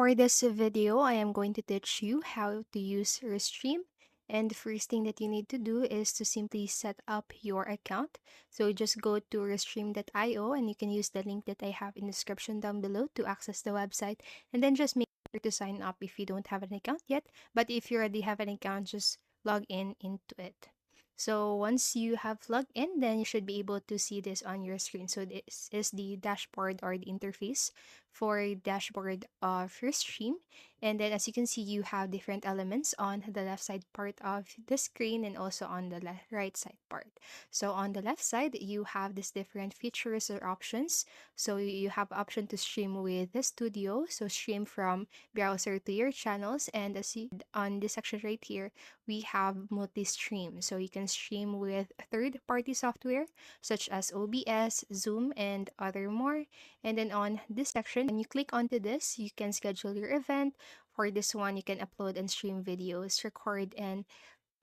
For this video, I am going to teach you how to use Restream. And the first thing that you need to do is to simply set up your account. So just go to restream.io and you can use the link that I have in the description down below to access the website. And then just make sure to sign up if you don't have an account yet. But if you already have an account, just log in into it. So once you have logged in, then you should be able to see this on your screen. So this is the dashboard or the interface for dashboard of your stream. And then as you can see, you have different elements on the left side part of the screen and also on the right side part. So on the left side, you have these different features or options. So you have option to stream with the studio, so stream from browser to your channels. And as you on this section right here, we have multi-stream. So you can stream with third-party software such as OBS, Zoom, and other more. And then on this section, when you click onto this, you can schedule your event. For this one, you can upload and stream videos,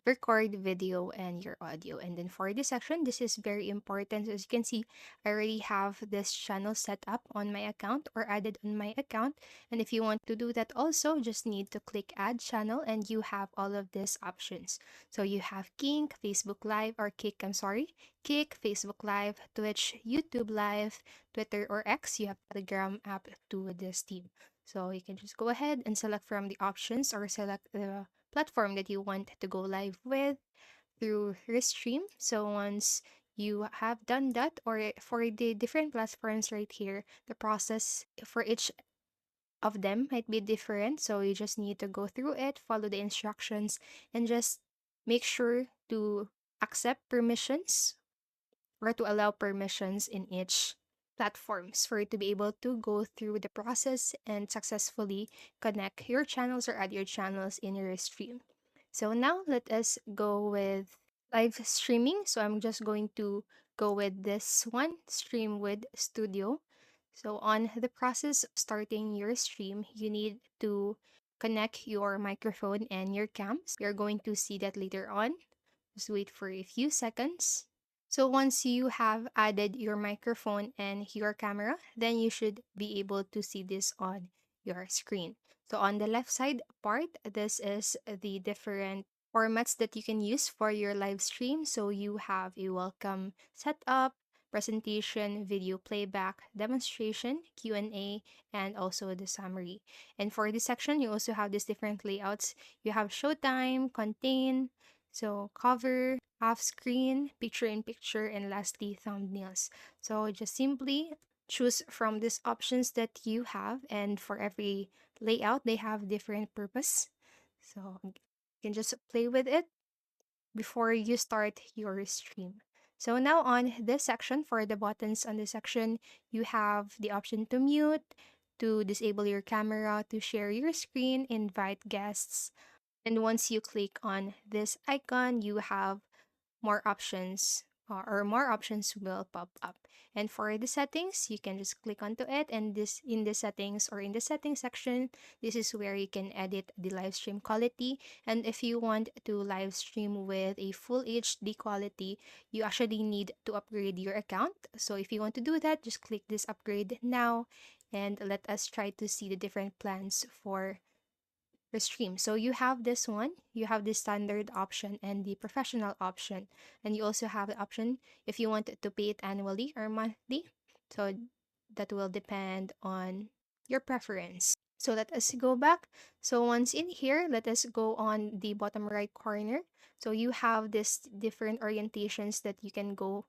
record video and your audio. And then for this section, this is very important. As you can see, I already have this channel set up on my account or added on my account. And if you want to do that also, just need to click add channel and you have all of these options. So you have Kink, Facebook Live, or Kick, I'm sorry, Kick, Facebook Live, Twitch, YouTube Live, Twitter or X. You have Telegram app to this team. So you can just go ahead and select from the options or select the platform that you want to go live with through Restream. So once you have done that, or for the different platforms right here, the process for each of them might be different. So you just need to go through it, follow the instructions, and just make sure to accept permissions or to allow permissions in each platforms for you to be able to go through the process and successfully connect your channels or add your channels in your stream. So now let us go with live streaming. So I'm just going to go with this one, stream with studio. So on the process of starting your stream, you need to connect your microphone and your cams. You're going to see that later on. Just wait for a few seconds. So once you have added your microphone and your camera, then you should be able to see this on your screen. So on the left side part, this is the different formats that you can use for your live stream. So you have a welcome setup, presentation, video playback, demonstration, Q&A, and also the summary. And for this section, you also have these different layouts. You have showtime, contain, so cover, half screen, picture in picture, and lastly thumbnails. So just simply choose from these options that you have, and for every layout they have different purpose. So you can just play with it before you start your stream. So now on this section, for the buttons on this section, you have the option to mute, to disable your camera, to share your screen, invite guests, and once you click on this icon, you have more options or more options will pop up. And for the settings, you can just click onto it, and this in the settings or in the settings section, this is where you can edit the live stream quality. And if you want to live stream with a full HD quality, you actually need to upgrade your account. So if you want to do that, just click this upgrade now, and let us try to see the different plans for Restream. So you have this one, you have the standard option and the professional option. And you also have the option if you want to pay it annually or monthly. So that will depend on your preference. So let us go back. So once in here, let us go on the bottom right corner. So you have this different orientations that you can go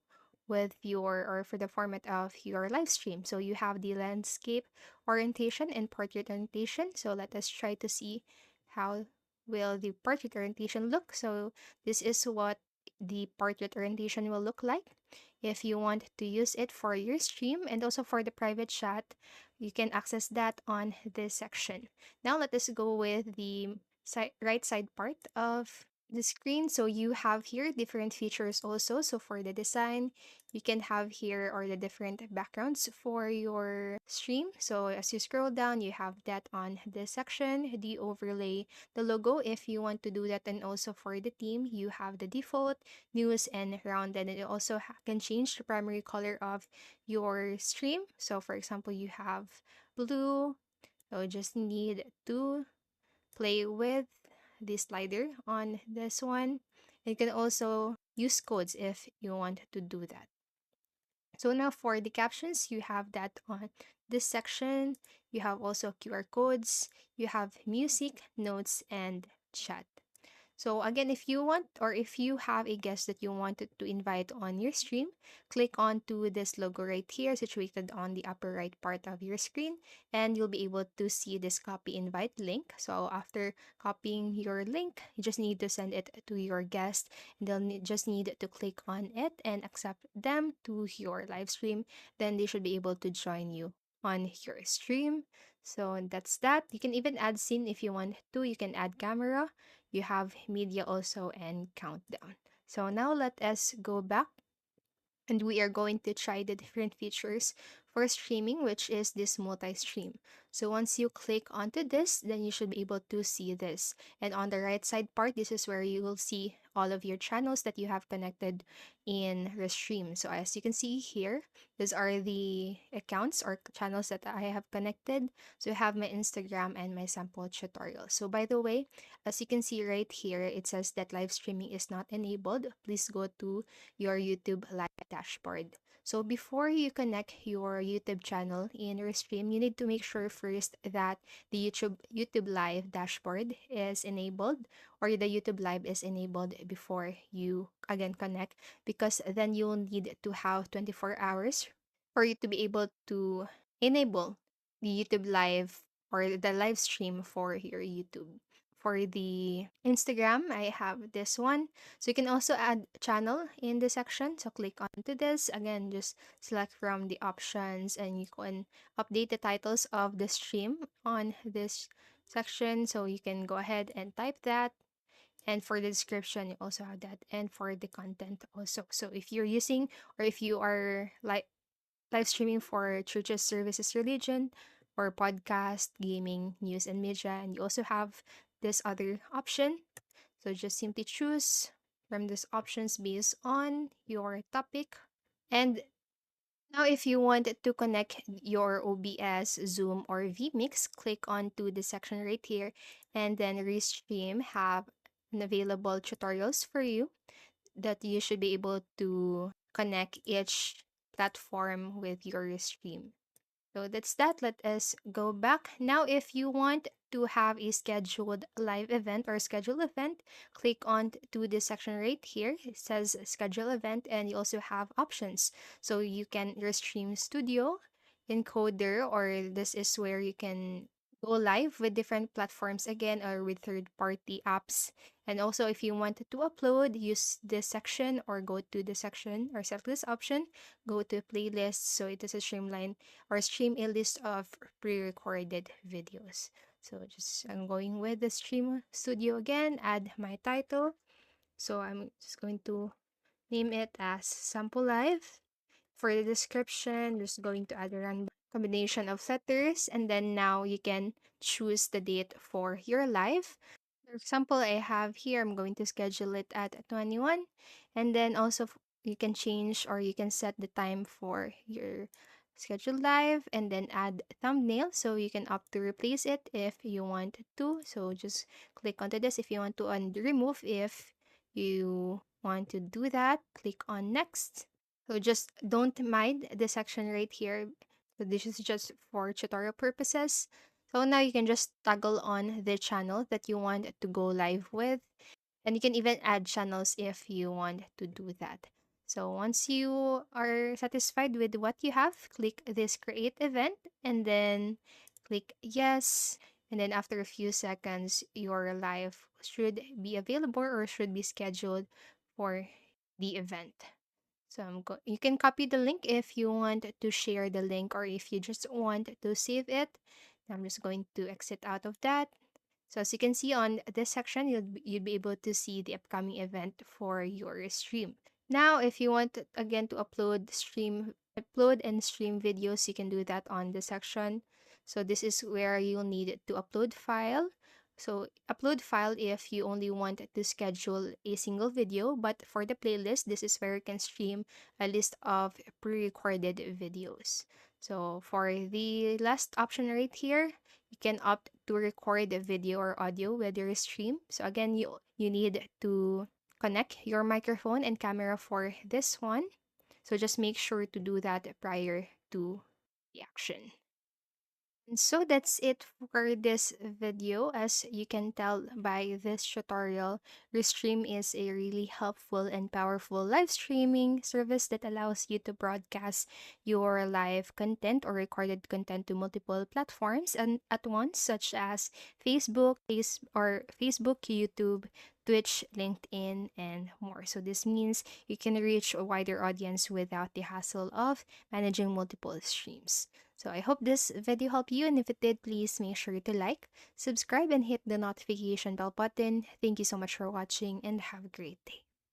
with your or for the format of your live stream. So you have the landscape orientation and portrait orientation. So let us try to see how will the portrait orientation look. So this is what the portrait orientation will look like. If you want to use it for your stream and also for the private chat, you can access that on this section. Now let us go with the right side part of the screen. So you have here different features also. So for the design, you can have here or the different backgrounds for your stream. So as you scroll down, you have that on this section, the overlay, the logo if you want to do that. And also for the theme, you have the default, news, and rounded. And it also can change the primary color of your stream. So for example, you have blue, So just need to play with the slider on this one. You can also use codes if you want to do that. So now for the captions, you have that on this section. You have also QR codes, you have music, notes, and chat. So again, if you want or if you have a guest that you wanted to invite on your stream, click on to this logo right here situated on the upper right part of your screen, and you'll be able to see this copy invite link. So after copying your link, you just need to send it to your guest, and just need to click on it and accept them to your live stream. Then they should be able to join you on your stream. So that's that. You can even add scene if you want to. You can add camera, you have media also, and countdown. So now let us go back and we are going to try the different features for streaming, which is this multi-stream. So once you click onto this, then you should be able to see this. And on the right side part, this is where you will see all of your channels that you have connected in Restream. So as you can see here, these are the accounts or channels that I have connected. So I have my Instagram and my sample tutorial. So by the way, as you can see right here, it says that live streaming is not enabled. Please go to your YouTube live dashboard. So before you connect your YouTube channel in Restream, you need to make sure first that the YouTube live dashboard is enabled, or the YouTube live is enabled before you again connect, because then you'll need to have 24 hours for you to be able to enable the YouTube live or the live stream for your YouTube. For the Instagram, I have this one. So you can also add channel in the section. So click onto this. Again, just select from the options and you can update the titles of the stream on this section. So you can go ahead and type that. And for the description, you also have that. And for the content also. So if you're using or if you are like live streaming for churches, services, religion, or podcast, gaming, news, and media, and you also have this other option, so just simply choose from these options based on your topic. And now if you want to connect your OBS, Zoom, or vMix, click on to the section right here, and then Restream have an available tutorials for you that you should be able to connect each platform with your stream. So that's that. Let us go back. Now, if you want to have a scheduled live event or schedule event, click on to the section right here. It says schedule event, and you also have options. So you can your stream studio, encoder, or this is where you can go live with different platforms again or with third party apps. And also, if you wanted to upload, use this section or go to the section or select this option, go to playlist. So it is a streamline or stream a list of pre-recorded videos. So just I'm going with the stream studio again, add my title. So I'm just going to name it as sample live. For the description, just going to add a random combination of letters, and then now you can choose the date for your live. For example, I have here, I'm going to schedule it at 21. And then also you can change or you can set the time for your schedule live and then add thumbnail. So you can opt to replace it if you want to. So just click onto this if you want to, and remove if you want to do that. Click on next. So just don't mind the section right here. So this is just for tutorial purposes. So now you can just toggle on the channel that you want to go live with. And you can even add channels if you want to do that. So once you are satisfied with what you have, click this create event and then click yes. And then after a few seconds, your live should be available or should be scheduled for the event. So you can copy the link if you want to share the link or if you just want to save it. I'm just going to exit out of that. So as you can see on this section, you'll be able to see the upcoming event for your stream. Now, if you want again to upload and stream videos, you can do that on the section. So this is where you'll need to upload file. So upload file if you only want to schedule a single video, but for the playlist, this is where you can stream a list of pre-recorded videos. So for the last option right here, You can opt to record a video or audio with your stream. So again, you need to connect your microphone and camera for this one. So just make sure to do that prior to the action. And so that's it for this video. As you can tell by this tutorial, Restream is a really helpful and powerful live streaming service that allows you to broadcast your live content or recorded content to multiple platforms and at once, such as Facebook, YouTube, Twitch, LinkedIn, and more. So this means you can reach a wider audience without the hassle of managing multiple streams. So I hope this video helped you, and if it did, please make sure to like, subscribe, and hit the notification bell button. Thank you so much for watching, and have a great day.